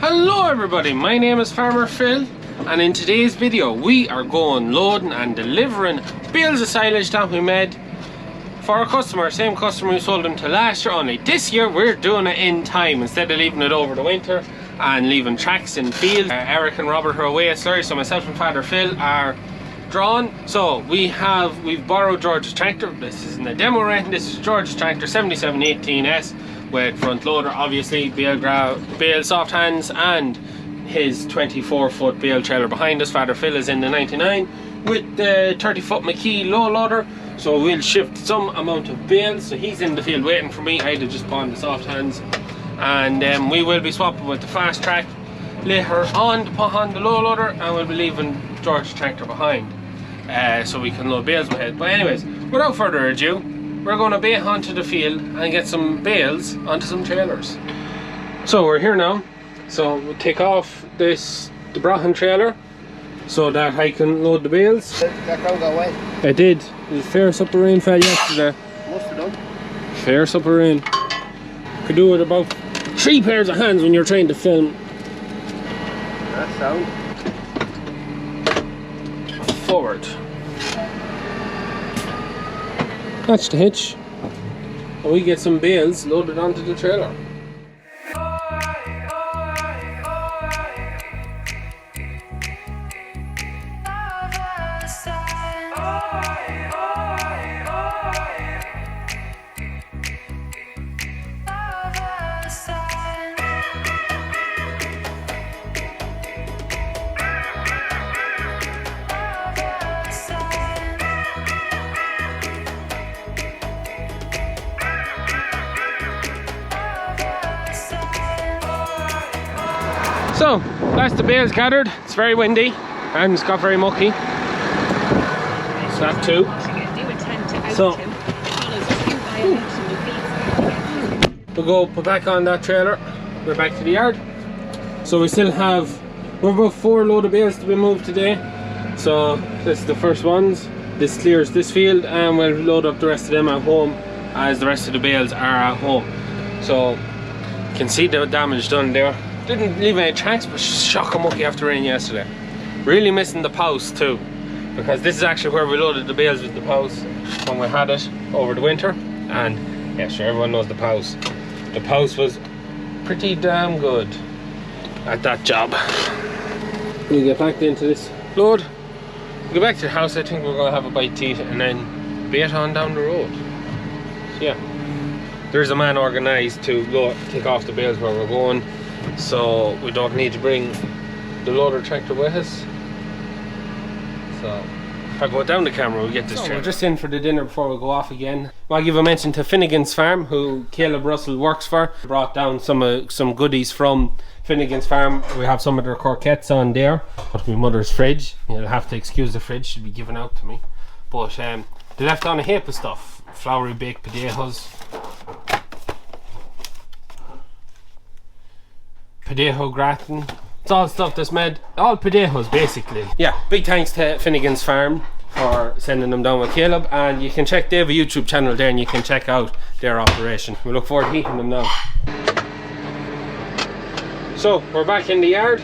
Hello everybody, my name is Farmer Phil, and in today's video we are going loading and delivering bales of silage that we made for our customer, same customer we sold them to last year, only this year we're doing it in time instead of leaving it over the winter and leaving tracks in field. Eric and Robert are away at Slurry, so myself and Father Phil are drawn. So we've borrowed George's tractor. This isn't a demo rent, this is George's tractor 7718S with front loader, obviously, bale soft hands, and his 24-foot bale trailer behind us. Father Phil is in the 99 with the 30-foot McKee low loader, so we'll shift some amount of bales. So he's in the field waiting for me. I had to just pawn the soft hands, and we will be swapping with the Fastrac later on to put on the low loader, and we'll be leaving George's tractor behind so we can load bales ahead. But anyways, without further ado, we're going to bait onto the field and get some bales onto some trailers. So we're here now, so we'll take off the Brahman trailer so that I can load the bales. That crowd got wet. I did. It was fair supper rain fell yesterday. Must have done. Fair supper rain. Could do it about 3 pairs of hands when you're trying to film. That sound. Forward. That's the hitch. And we get some bales loaded onto the trailer. So, that's the bales gathered. It's very windy and it's got very mucky. So that too. So, we'll go put back on that trailer. We're back to the yard. So we're about 4 load of bales to be moved today. So this is the first ones. This clears this field and we'll load up the rest of them at home as the rest of the bales are at home. So you can see the damage done there. Didn't leave any tracks, but shocking mucky after rain yesterday. Really missing the post too, because this is actually where we loaded the bales with the post when we had it over the winter. And yeah, sure, everyone knows the post. The post was pretty damn good at that job. We get back into this load, go back to the house. I think we're gonna have a bite to eat and then bait on down the road. So yeah, there's a man organised to take off the bales where we're going, so we don't need to bring the loader tractor with us. So if I go down the camera, we'll get this trailer. We're just in for the dinner before we go off again. I'll give a mention to Finnegan's Farm, who Caleb Russell works for. Brought down some goodies from Finnegan's Farm. We have some of their croquettes on there. But my mother's fridge, you'll have to excuse the fridge, should be given out to me. But they left on a heap of stuff. Floury baked potatoes, potato gratin. It's all stuff that's made, all potatoes basically. Yeah, big thanks to Finnegan's Farm for sending them down with Caleb, and you can check, they have a YouTube channel there and you can check out their operation. We look forward to eating them now. So we're back in the yard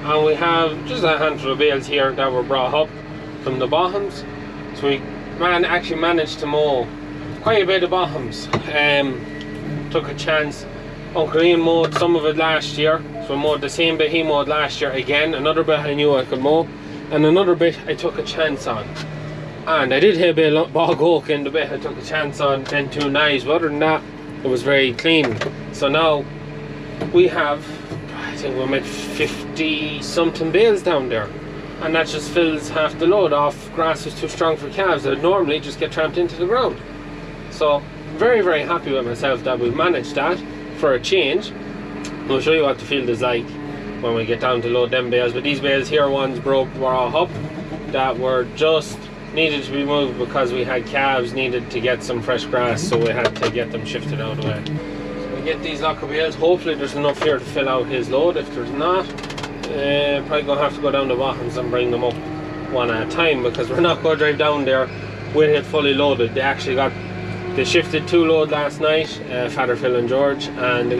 and we have just a handful of bales here that were brought up from the bottoms. So we actually managed to mow quite a bit of bottoms. Took a chance. Uncle Ian mowed some of it last year, so I mowed the same bit he mowed last year again. Another bit I knew I could mow, and another bit I took a chance on. And I did hit a bit of bog oak in the bit I took a chance on, then 2 knives, but other than that, it was very clean. So now we have, I think we made 50 something bales down there, and that just fills half the load off. Grass was too strong for calves that normally just get tramped into the ground. So very, very happy with myself that we managed that for a change. We'll show you what the field is like when we get down to load them bales. But these bales here, ones were all up that were just needed to be moved because we had calves needed to get some fresh grass, so we had to get them shifted out of the way. So we get these lock of bales. Hopefully there's enough here to fill out his load. If there's not, probably gonna have to go down the bottoms and bring them up one at a time, because we're not going to drive down there with it fully loaded. They shifted 2 load last night, Father Phil and George, and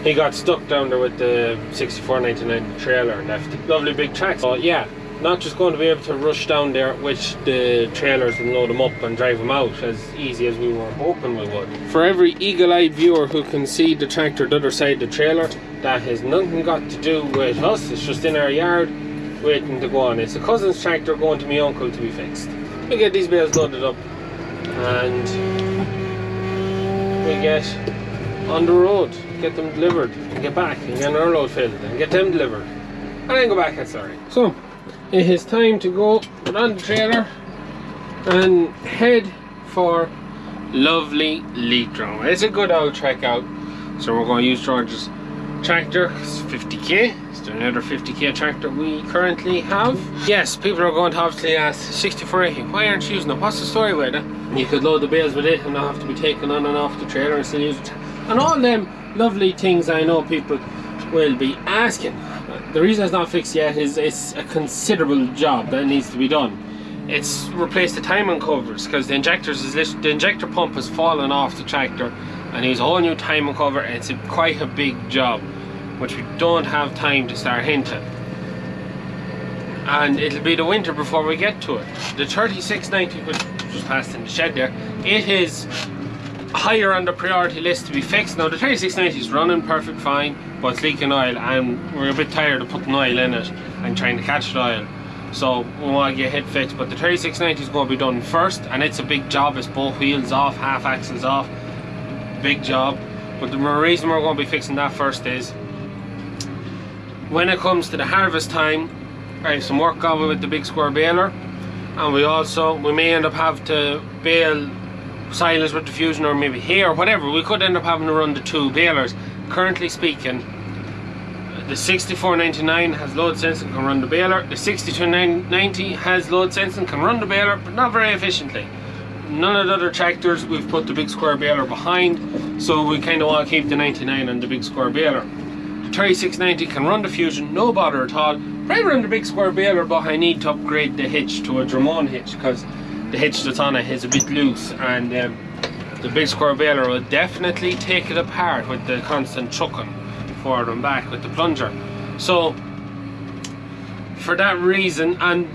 he got stuck down there with the 6499 trailer and left lovely big tracks. So yeah, not just going to be able to rush down there with the trailers and load them up and drive them out as easy as we were hoping we would. For every eagle-eyed viewer who can see the tractor the other side of the trailer, that has nothing got to do with us. It's just in our yard waiting to go on. It's a cousin's tractor going to my uncle to be fixed. We get these bales loaded up and we get on the road, get them delivered and get back and get another load filled and get them delivered and then go back. That's alright. So it is time to go put on the trailer and head for lovely Leitrim. It's a good old trek out, so we're going to use George's tractor. It's 50k. It's another 50k tractor we currently have. Yes, people are going to obviously ask, 6480, why aren't you using it? What's the story with it? You could load the bales with it and not have to be taken on and off the trailer and still use it. And all them lovely things I know people will be asking. The reason it's not fixed yet is it's a considerable job that needs to be done. It's replaced the timing covers because the injector pump has fallen off the tractor and needs a whole new timing cover. It's quite a big job which we don't have time to start into, and it'll be the winter before we get to it. The 3690, which just passed in the shed there, it is higher on the priority list to be fixed. Now the 3690 is running perfect fine, but it's leaking oil and we're a bit tired of putting oil in it and trying to catch the oil, so we want to get it fixed. But the 3690 is going to be done first, and it's a big job. It's both wheels off, half axles off, big job. But the reason we're going to be fixing that first is when it comes to the harvest time, I have some work going with the big square baler, and we may end up having to bale silage with the Fusion, or maybe hay or whatever. We could end up having to run the two balers. Currently speaking, the 6499 has load sensing, can run the baler. The 6290 has load sensing, can run the baler, but not very efficiently. None of the other tractors we've put the big square baler behind, so we kind of want to keep the 99 and the big square baler. The 3690 can run the Fusion, no bother at all. Probably run the big square baler, but I need to upgrade the hitch to a Dramon hitch because the hitch that's on it is a bit loose, and the big square baler will definitely take it apart with the constant chucking forward and back with the plunger. So for that reason, and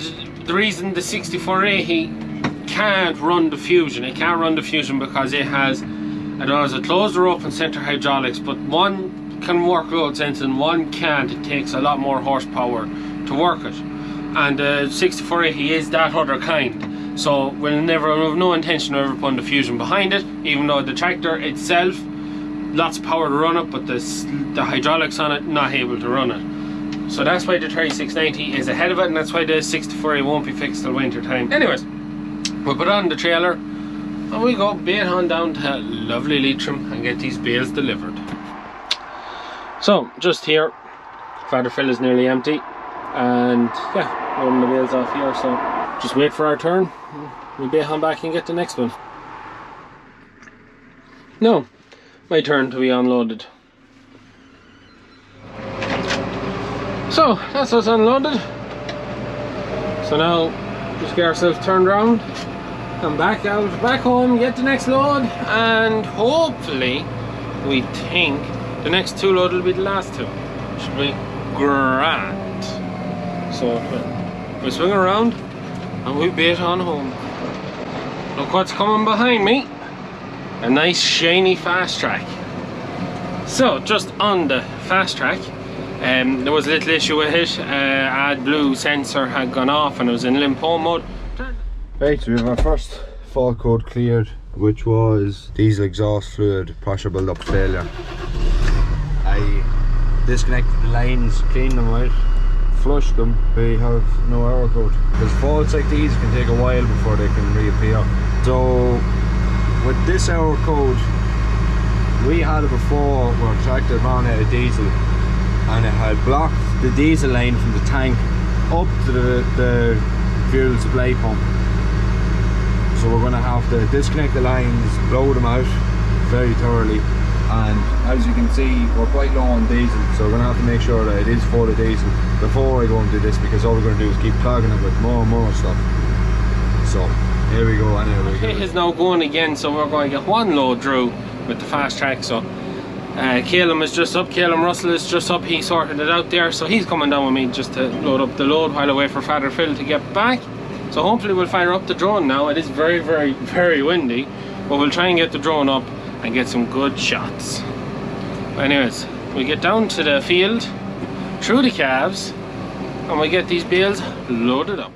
the reason the 6480 can't run the Fusion, it can't run the Fusion because it has a closed or open center hydraulics, but one can work load sensing, one can't. It takes a lot more horsepower to work it, and the 6480 is that other kind. So we'll have no intention of ever putting the Fusion behind it, even though the tractor itself, lots of power to run it, but the hydraulics on it, not able to run it. So that's why the 3690 is ahead of it, and that's why the 6480 won't be fixed till winter time. Anyways, we'll put on the trailer and we go bale on down to lovely Leitrim and get these bales delivered. So just here, Father Phil is nearly empty, and yeah, loading the bales off here, so just wait for our turn. We'll bale on back and get the next one. No, my turn to be unloaded. So that's us unloaded. So now just get ourselves turned around, come back home, get the next load, and hopefully we think the next two load will be the last two. Should be grand. So we swing around and we bait on home. Look what's coming behind me. A nice shiny Fastrac. So just on the Fastrac, there was a little issue with it. AdBlue sensor had gone off and it was in limp home mode. Right, so we have our first fault code cleared, which was diesel exhaust fluid pressure build-up failure. I disconnected the lines, cleaned them out, flushed them. We have no EirCode because faults like these can take a while before they can reappear. So with this EirCode, we had it before where our tractor ran out of diesel and it had blocked the diesel line from the tank up to the fuel supply pump. So we're going to have to disconnect the lines, blow them out very thoroughly, and as you can see we're quite low on diesel, so we're going to have to make sure that it is full of diesel before I go and do this, because all we're going to do is keep clogging it with more and more stuff. So here we go, anyway. It is now going again, so we're going to get one load through with the Fastrac. So Calum is just up, Calum Russell is just up, he sorted it out there, so he's coming down with me just to load up the load while I wait for Father Phil to get back. So hopefully we'll fire up the drone now. It is very, very, very windy, but we'll try and get the drone up and get some good shots. Anyways, we get down to the field, through the calves, and we get these bales loaded up.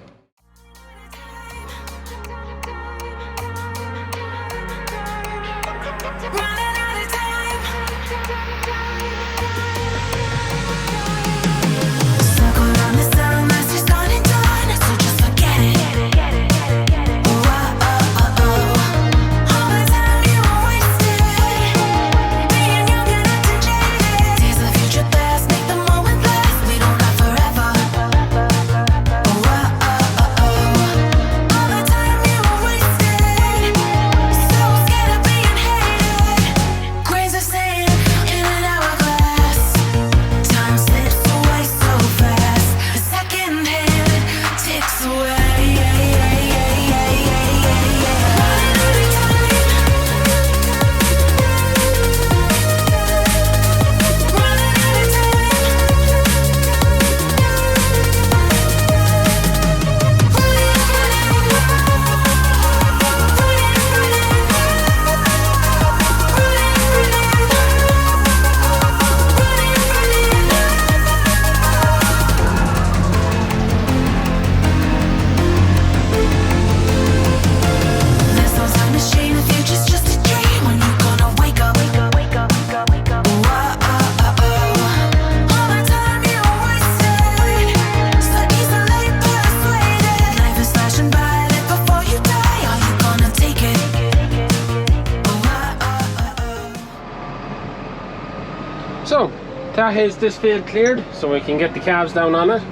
So that is this field cleared, so we can get the calves down on it.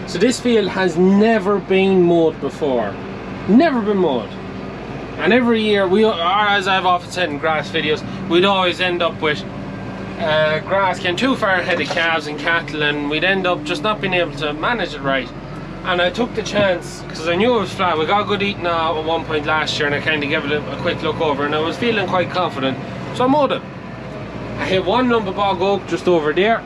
So this field has never been mowed before, never been mowed. And every year, as I've often said in grass videos, we'd always end up with grass getting too far ahead of calves and cattle, and we'd end up just not being able to manage it right. And I took the chance, because I knew it was flat. We got good eating at one point last year, and I kind of gave it a quick look over, and I was feeling quite confident, so I mowed it. I hit one lump of bog oak just over there,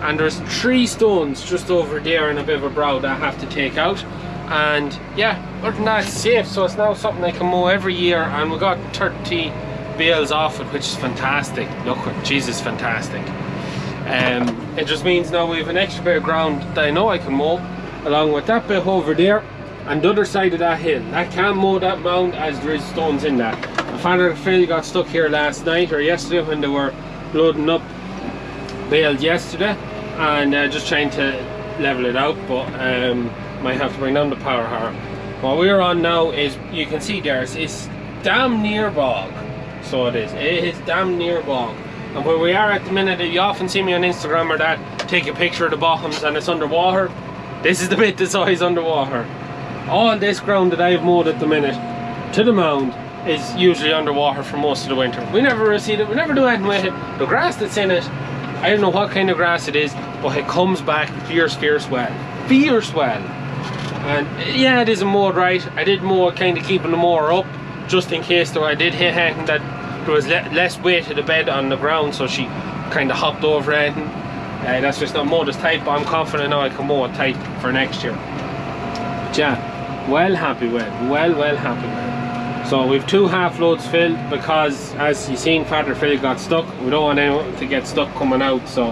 and there's 3 stones just over there and a bit of a brow that I have to take out. And yeah, other than that, it's safe, so it's now something I can mow every year, and we got 30 bales off it, which is fantastic. Look, Jesus, fantastic. It just means now we have an extra bit of ground that I know I can mow, along with that bit over there and the other side of that hill. I can't mow that mound as there is stones in that. My Father Phil got stuck here last night or yesterday when they were loading up bales yesterday, and just trying to level it out, but might have to bring down the power harrow. What we're on now is, you can see there, it's damn near bog. So it is damn near bog. And where we are at the minute, you often see me on Instagram or that, take a picture of the bottoms and it's underwater. This is the bit that's always underwater. All this ground that I've mowed at the minute to the mound is usually underwater for most of the winter. We never reseed it, we never do anything with it. The grass that's in it, I don't know what kind of grass it is, but it comes back fierce well. Fierce well. And yeah, it isn't mowed right. I did mow it, kind of keeping the mower up, just in case though I did hit anything that there was less weight of the bed on the ground, so she kind of hopped over anything. That's just not mowed as tight, but I'm confident now I can mow it tight for next year. But yeah, well happy with it, well happy with it. So we've 2 half loads filled, because as you've seen, Father Phil got stuck. We don't want anyone to get stuck coming out, so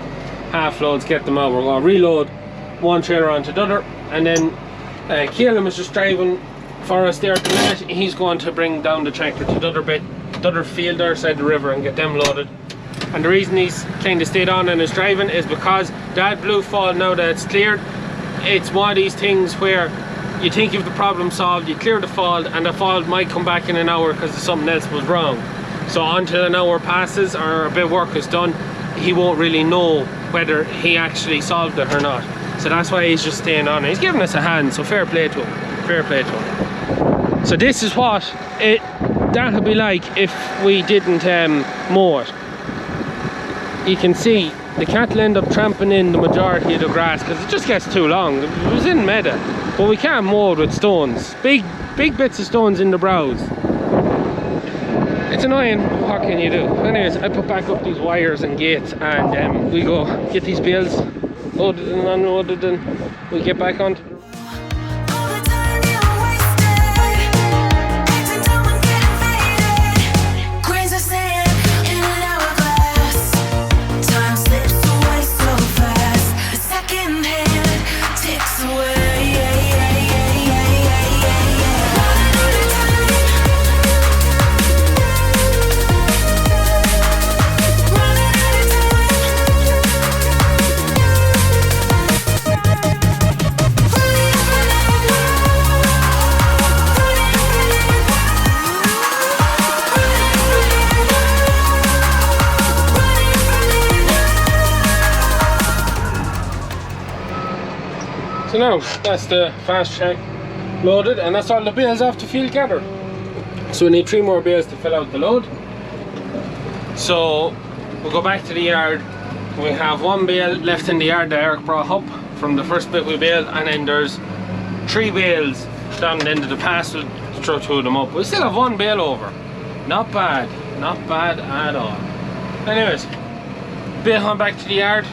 half loads, get them out. We're going to reload one trailer onto the other, and then Calum is just driving for us there at the minute. He's going to bring down the tractor to the other field there side the river and get them loaded. And the reason he's kind of stayed on and is driving is because that blue fall, now that it's cleared, it's one of these things where you think you've the problem solved, you clear the fault, and the fault might come back in an hour because something else was wrong. So until an hour passes or a bit of work is done, he won't really know whether he actually solved it or not. So that's why he's just staying on. He's giving us a hand, so fair play to him. Fair play to him. So this is what that would be like if we didn't mow it. You can see the cattle end up tramping in the majority of the grass because it just gets too long. It was in meadow, but we can't mow it with stones. Big bits of stones in the brows. it's annoying. What can you do? Anyways, I put back up these wires and gates, and we go get these bales loaded and unloaded, and we get back onto the So now, that's the Fastrac loaded, and that's all the bales off the field gathered. So we need 3 more bales to fill out the load. So we'll go back to the yard. We have 1 bale left in the yard that Eric brought up from the first bit we baled, and then there's 3 bales down the end of the pass. We'll throw 2 of them up. We still have 1 bale over. Not bad at all. Anyways, bale on back to the yard.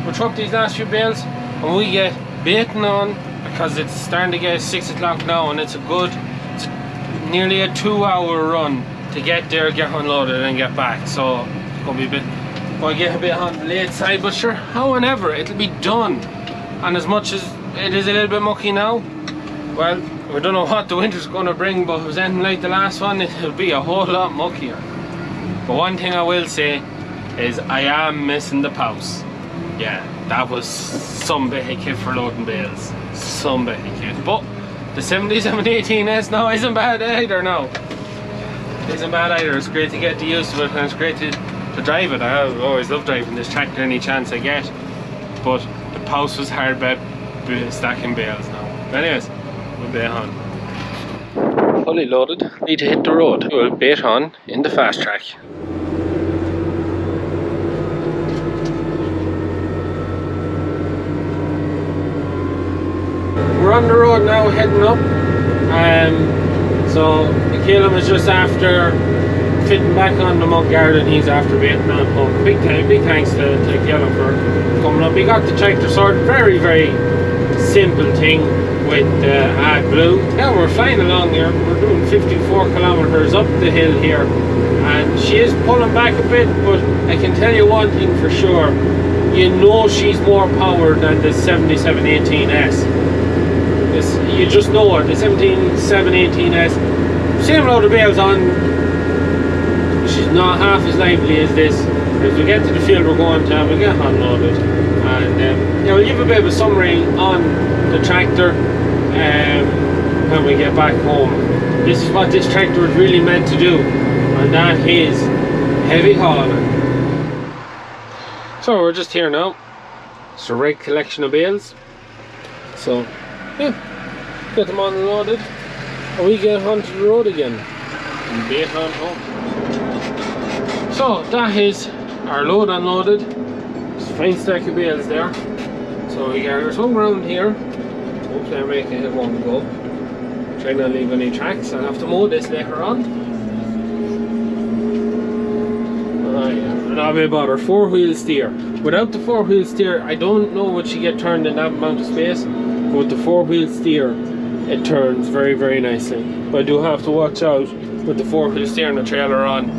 We'll throw up these last few bales, and we get baiting on, because it's starting to get 6 o'clock now, and it's nearly a 2-hour run to get there, get unloaded and get back. So it's gonna be gonna get a bit on the late side, but sure, however, it'll be done. And as much as it is a little bit mucky now, well, we don't know what the winter's gonna bring, but if it was anything like the last one, it'll be a whole lot muckier. But one thing I will say is I am missing the pouse. Yeah, that was some bit of kit for loading bales. Some bit of kit. But the 7718S now isn't bad either now. Isn't bad either. It's great to get the use of it, and it's great to drive it. I always love driving this tractor any chance I get. But the pouse was hard bed stacking bales now. But anyways, we'll bait on. Fully loaded, need to hit the road. We'll bait on in the Fastrac. We're on the road now, heading up. So Caleb is just after fitting back on the mud guard, and he's after baiting on home. Big thanks to Caleb for coming up. He got the tractor sorted. Very simple thing with AdBlue. Yeah, we're flying along here. We're doing 54 kilometers up the hill here, and she is pulling back a bit, but I can tell you one thing for sure. You know she's more powered than the 7718S. You just know it. The 7718S, same load of bales on, she's not half as lively as this. As we get to the field we're going to, we'll get unloaded, and yeah, we'll give a bit of a summary on the tractor when we get back home. This is what this tractor is really meant to do, and that is heavy hauling. So we're just here now. It's a right collection of bales. So yeah, get them unloaded, and we get onto the road again and bait on home. So that is our load unloaded. There's a fine stack of bales there. So we got our tongue around here. Hopefully I'm making it won't go. Try not to leave any tracks. I'll have to mow this later on. Oh yeah, and I'll be about our 4-wheel steer. Without the 4-wheel steer, I don't know what you get turned in that amount of space. With the 4-wheel steer, it turns very nicely. But I do have to watch out with the 4-wheel steer and the trailer on.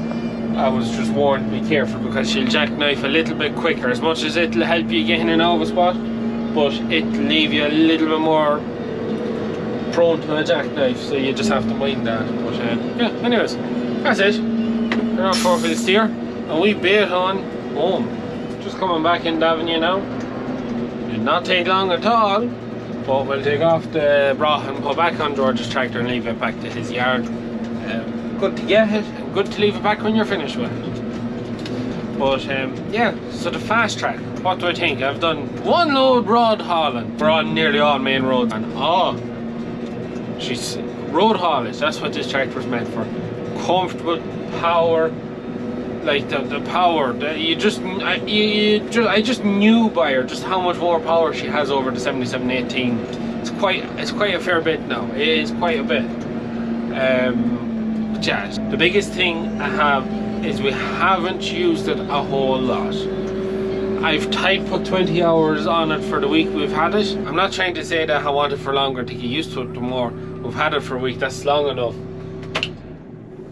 I was just warned to be careful, because she'll jackknife a little bit quicker. As much as it'll help you get in and out of a spot, but it'll leave you a little bit more prone to a jackknife, so you just have to mind that. But yeah, anyways, that's it. We're on 4-wheel steer, and we bait on home. Just coming back in the avenue now. Did not take long at all. But we'll take off the brought and put back on George's tractor and leave it back to his yard. Good to get it, and good to leave it back when you're finished with it. But yeah, so the Fastrac, what do I think? I've done 1 load road hauling. We're on nearly all main roads, and she's road haulage. That's what this tractor is meant for. Comfortable, power, like the power. I just knew by her just how much more power she has over the 7718. It's quite a fair bit now. It is quite a bit. chat. The biggest thing I have is we haven't used it a whole lot. I've put 20 hours on it for the week we've had it. I'm not trying to say that I want it for longer to get used to it more. We've had it for a week, that's long enough.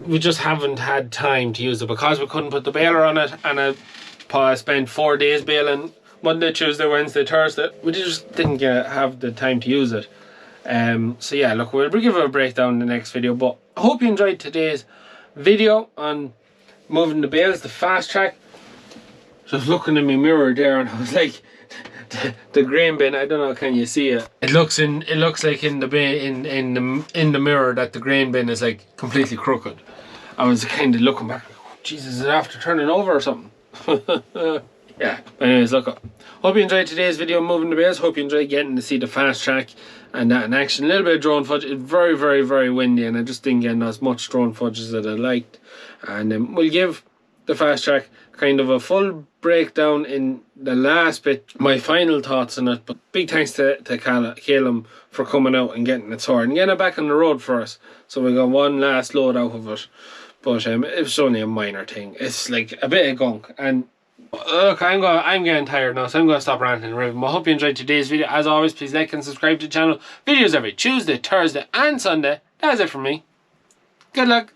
We just haven't had time to use it because we couldn't put the baler on it, and I spent 4 days baling, Monday, Tuesday, Wednesday, Thursday. We just didn't have the time to use it. So yeah, look, we'll give it a breakdown in the next video, but I hope you enjoyed today's video on moving the bales, the Fastrac. Just looking in my mirror there, and I was like, the grain bin, I don't know, can you see it? It looks like in the bin, in the mirror, that the grain bin is like completely crooked. I was kind of looking back, like, oh, Jesus, is it after turning over or something? Yeah, but anyways, look, hope you enjoyed today's video moving the bales. Hope you enjoyed getting to see the Fastrac and that in action. A little bit of drone footage. It's very, very, very windy, and I just didn't get as much drone footage as I liked. And we'll give the Fastrac kind of a full breakdown in the last bit, my final thoughts on it. But big thanks to Calum for coming out and getting it sorted and getting it back on the road for us. So we got one last load out of it, but it was only a minor thing. It's like a bit of gunk, and look, I'm getting tired now, so I'm going to stop ranting and raving. But I hope you enjoyed today's video. As always, please like and subscribe to the channel. Videos every Tuesday, Thursday and Sunday. That's it from me. Good luck.